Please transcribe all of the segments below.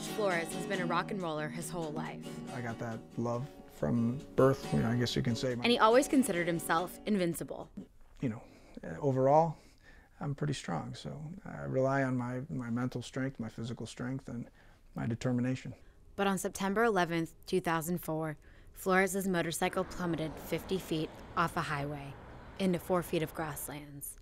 George Flores has been a rock and roller his whole life. I got that love from birth, I guess you can say. And he always considered himself invincible. Overall, I'm pretty strong, so I rely on my mental strength, my physical strength, and my determination. But on September 11th, 2004, Flores' motorcycle plummeted 50 feet off a highway into 4 feet of grasslands.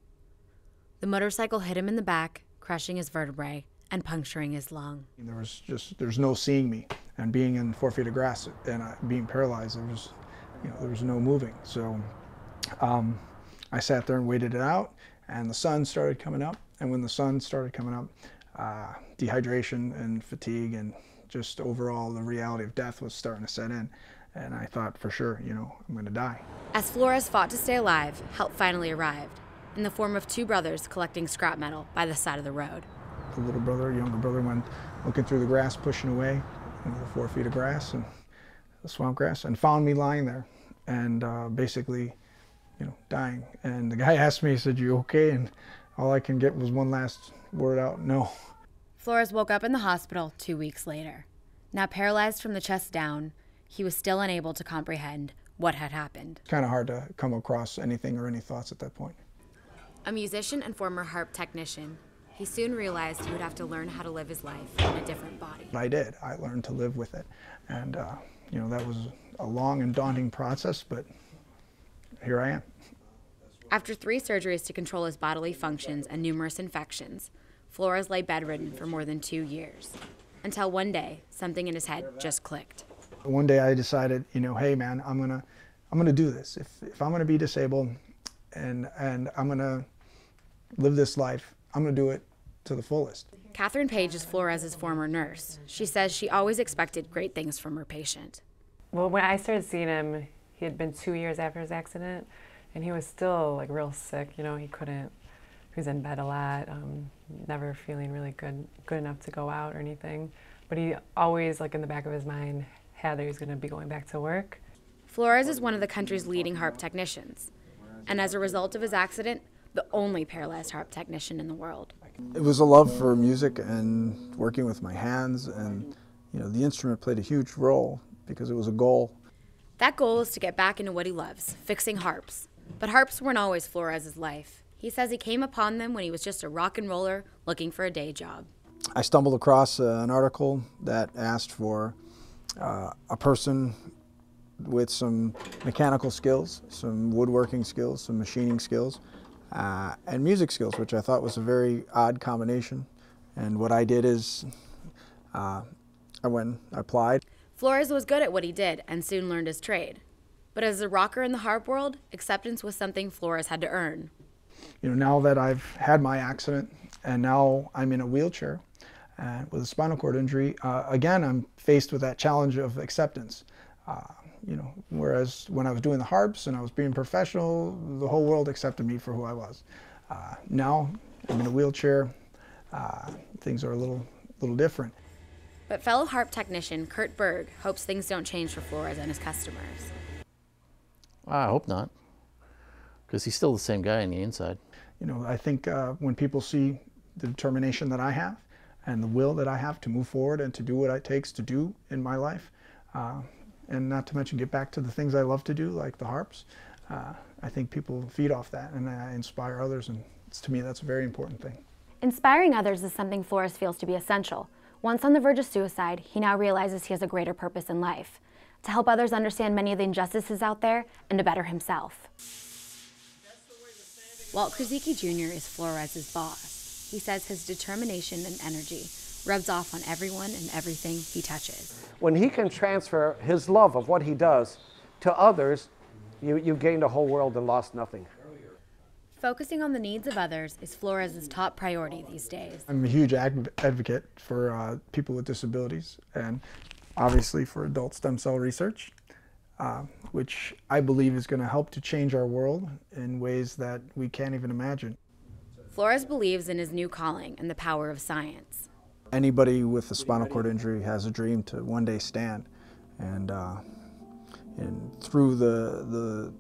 The motorcycle hit him in the back, crushing his vertebrae and puncturing his lung. There's no seeing me, and being in 4 feet of grass and being paralyzed, there was no moving. So I sat there and waited it out, and the sun started coming up. And when the sun started coming up, dehydration and fatigue and just overall the reality of death was starting to set in. And I thought, for sure, I'm going to die. As Flores fought to stay alive, help finally arrived, in the form of two brothers collecting scrap metal by the side of the road. The little brother, younger brother, went looking through the grass, pushing away, the 4 feet of grass and the swamp grass, and found me lying there and basically, dying. And the guy asked me, he said, "You okay?" And all I can get was one last word out, "No." Flores woke up in the hospital 2 weeks later. Now paralyzed from the chest down, he was still unable to comprehend what had happened. It's kind of hard to come across anything or any thoughts at that point. A musician and former harp technician, he soon realized he would have to learn how to live his life in a different body. I did. I learned to live with it. And, that was a long and daunting process, but here I am. After 3 surgeries to control his bodily functions and numerous infections, Flores lay bedridden for more than 2 years, until one day, something in his head just clicked. One day I decided, hey man, I'm gonna do this. If I'm gonna be disabled and I'm gonna live this life, I'm gonna do it to the fullest. Catherine Page is Flores' former nurse. She says she always expected great things from her patient. Well, when I started seeing him, he had been 2 years after his accident, and he was still real sick. He was in bed a lot, never feeling really good enough to go out or anything. But he always, in the back of his mind, had that he was going to be going back to work. Flores is one of the country's leading harp technicians, and as a result of his accident, the only paralyzed harp technician in the world. It was a love for music and working with my hands, and the instrument played a huge role because it was a goal. That goal is to get back into what he loves, fixing harps. But harps weren't always Flores' life. He says he came upon them when he was just a rock and roller looking for a day job. I stumbled across an article that asked for a person with some mechanical skills, some woodworking skills, some machining skills, and music skills, which I thought was a very odd combination. And what I did is I went and applied. Flores was good at what he did and soon learned his trade. But as a rocker in the harp world, acceptance was something Flores had to earn. Now that I've had my accident and now I'm in a wheelchair with a spinal cord injury, again, I'm faced with that challenge of acceptance. Whereas when I was doing the harps and I was being professional, the whole world accepted me for who I was. Now I'm in a wheelchair, things are a little different. But fellow harp technician Kurt Berg hopes things don't change for Flores and his customers. I hope not, because he's still the same guy on the inside. I think when people see the determination that I have and the will that I have to move forward and to do what it takes to do in my life, and not to mention get back to the things I love to do, like the harps, I think people feed off that and I inspire others, and to me that's a very important thing. Inspiring others is something Flores feels to be essential. Once on the verge of suicide, he now realizes he has a greater purpose in life, to help others understand many of the injustices out there and to better himself. Walt Krzyzewski Jr. is Flores' boss. He says his determination and energy rubs off on everyone and everything he touches. When he can transfer his love of what he does to others, you've gained a whole world and lost nothing. Focusing on the needs of others is Flores' top priority these days. I'm a huge advocate for people with disabilities and obviously for adult stem cell research, which I believe is going to help to change our world in ways that we can't even imagine. Flores believes in his new calling and the power of science. Anybody with a spinal cord injury has a dream to one day stand, and through the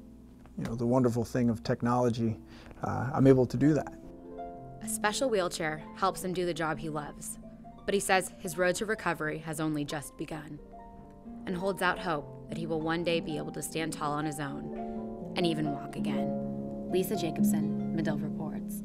wonderful thing of technology, I'm able to do that. A special wheelchair helps him do the job he loves. but he says his road to recovery has only just begun, and holds out hope that he will one day be able to stand tall on his own and even walk again. Lisa Jacobson, Medill Reports.